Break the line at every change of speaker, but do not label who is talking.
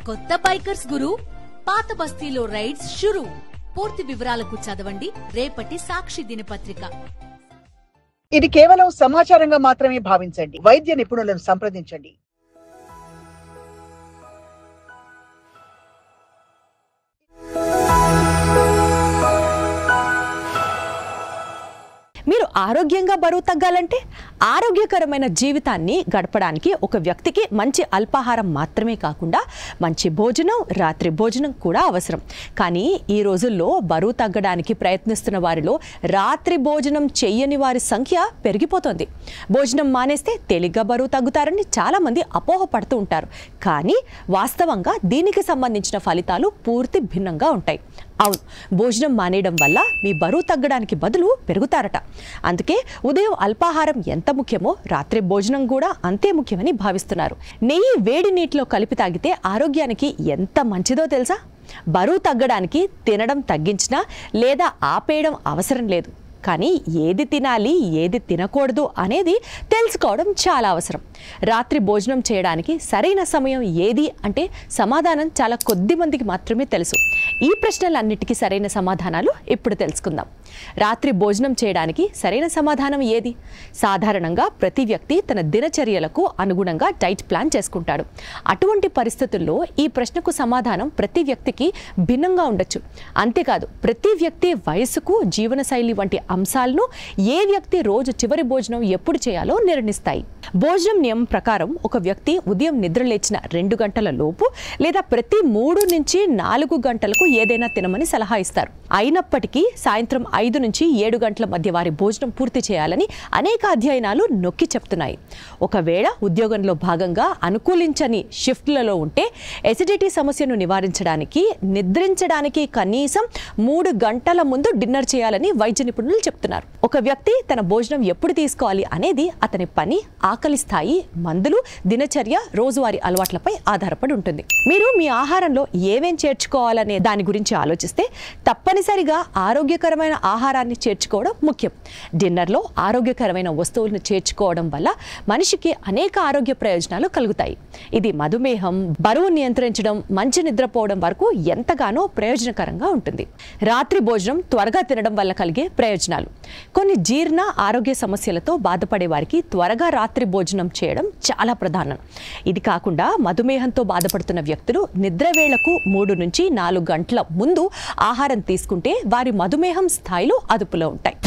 కొత్త బైకర్స్ గురు, పాత బస్తీలో రైడ్స్ షురు. పూర్తి వివరాలకు చదవండి రేపటి సాక్షి దినపత్రిక.
ఇది కేవలం సమాచారంగా మాత్రమే భావించండి. వైద్య నిపుణులను సంప్రదించండి.
మీరు ఆరోగ్యంగా బరువు తగ్గాలంటే ఆరోగ్యకరమైన జీవితాన్ని గడపడానికి ఒక వ్యక్తికి మంచి అల్పాహారం మాత్రమే కాకుండా మంచి భోజనం, రాత్రి భోజనం కూడా అవసరం. కానీ ఈ రోజుల్లో బరువు తగ్గడానికి ప్రయత్నిస్తున్న వారిలో రాత్రి భోజనం చెయ్యని వారి సంఖ్య పెరిగిపోతుంది. భోజనం మానేస్తే తేలిగ్గా బరువు తగ్గుతారని చాలామంది అపోహపడుతూ ఉంటారు. కానీ వాస్తవంగా దీనికి సంబంధించిన ఫలితాలు పూర్తి భిన్నంగా ఉంటాయి. అవును, భోజనం మానేయడం వల్ల మీ బరువు తగ్గడానికి బదులు పెరుగుతారట. అందుకే ఉదయం అల్పాహారం ఎంత ముఖ్యమో రాత్రి భోజనం కూడా అంతే ముఖ్యమని భావిస్తున్నారు. నెయ్యి వేడి నీటిలో కలిపి తాగితే ఆరోగ్యానికి ఎంత మంచిదో తెలుసా? బరువు తగ్గడానికి తినడం తగ్గించినా లేదా ఆపేయడం అవసరం లేదు. కానీ ఏది తినాలి, ఏది తినకూడదు అనేది తెలుసుకోవడం చాలా అవసరం. రాత్రి భోజనం చేయడానికి సరైన సమయం ఏది అంటే సమాధానం చాలా కొద్ది మందికి మాత్రమే తెలుసు. ఈ ప్రశ్నలన్నిటికీ సరైన సమాధానాలు ఇప్పుడు తెలుసుకుందాం. రాత్రి భోజనం చేయడానికి సరైన సమాధానం ఏది? సాధారణంగా ప్రతి వ్యక్తి తన దినచర్యలకు అనుగుణంగా డైట్ ప్లాన్ చేసుకుంటాడు. అటువంటి పరిస్థితుల్లో ఈ ప్రశ్నకు సమాధానం ప్రతి వ్యక్తికి భిన్నంగా ఉండొచ్చు. అంతేకాదు, ప్రతి వ్యక్తి వయసుకు, జీవనశైలి వంటి అంశాలను ఏ వ్యక్తి రోజు చివరి భోజనం ఎప్పుడు చేయాలో నిర్ణయిస్తాయి. భోజనం నియమం ప్రకారం ఒక వ్యక్తి ఉదయం నిద్ర లేచిన 2 గంటల లోపు లేదా ప్రతి 3 నుంచి 4 గంటలకు ఏదైనా తినమని సలహా ఇస్తారు. అయినప్పటికీ సాయంత్రం 5 నుంచి 7 గంటల మధ్య వారి భోజనం పూర్తి చేయాలని అనేక అధ్యయనాలు నొక్కి చెప్తున్నాయి. ఒకవేళ ఉద్యోగంలో భాగంగా అనుకూలించని షిఫ్ట్లలో ఉంటే ఎసిడిటీ సమస్యను నివారించడానికి నిద్రించడానికి కనీసం 3 గంటల ముందు డిన్నర్ చేయాలని వైద్య నిపుణులు చెప్తున్నారు. ఒక వ్యక్తి తన భోజనం ఎప్పుడు తీసుకోవాలి అనేది అతని పని, ఆకలి స్థాయి, మందులు, దినచర్య, రోజువారీ అలవాట్లపై ఆధారపడి ఉంటుంది. మీరు మీ ఆహారంలో ఏమేం చేర్చుకోవాలనే దాని గురించి ఆలోచిస్తే తప్పనిసరిగా ఆరోగ్యకరమైన ఆహారాన్ని చేర్చుకోవడం ముఖ్యం. డిన్నర్లో ఆరోగ్యకరమైన వస్తువులను చేర్చుకోవడం వల్ల మనిషికి అనేక ఆరోగ్య ప్రయోజనాలు కలుగుతాయి. ఇది మధుమేహం, బరువు నియంత్రించడం, మంచి నిద్రపోవడం వరకు ఎంతగానో ప్రయోజనకరంగా ఉంటుంది. రాత్రి భోజనం త్వరగా తినడం వల్ల కలిగే ప్రయోజనాలు. కొన్ని జీర్ణ ఆరోగ్య సమస్యలతో బాధపడే వారికి త్వరగా రాత్రి భోజనం చేయడం చాలా ప్రధానం. ఇది కాకుండా మధుమేహంతో బాధపడుతున్న వ్యక్తులు నిద్ర వేళకు 3 నుంచి 4 గంటల ముందు ఆహారం తీసుకుంటే వారి మధుమేహం స్థాయిలు అదుపులో ఉంటాయి.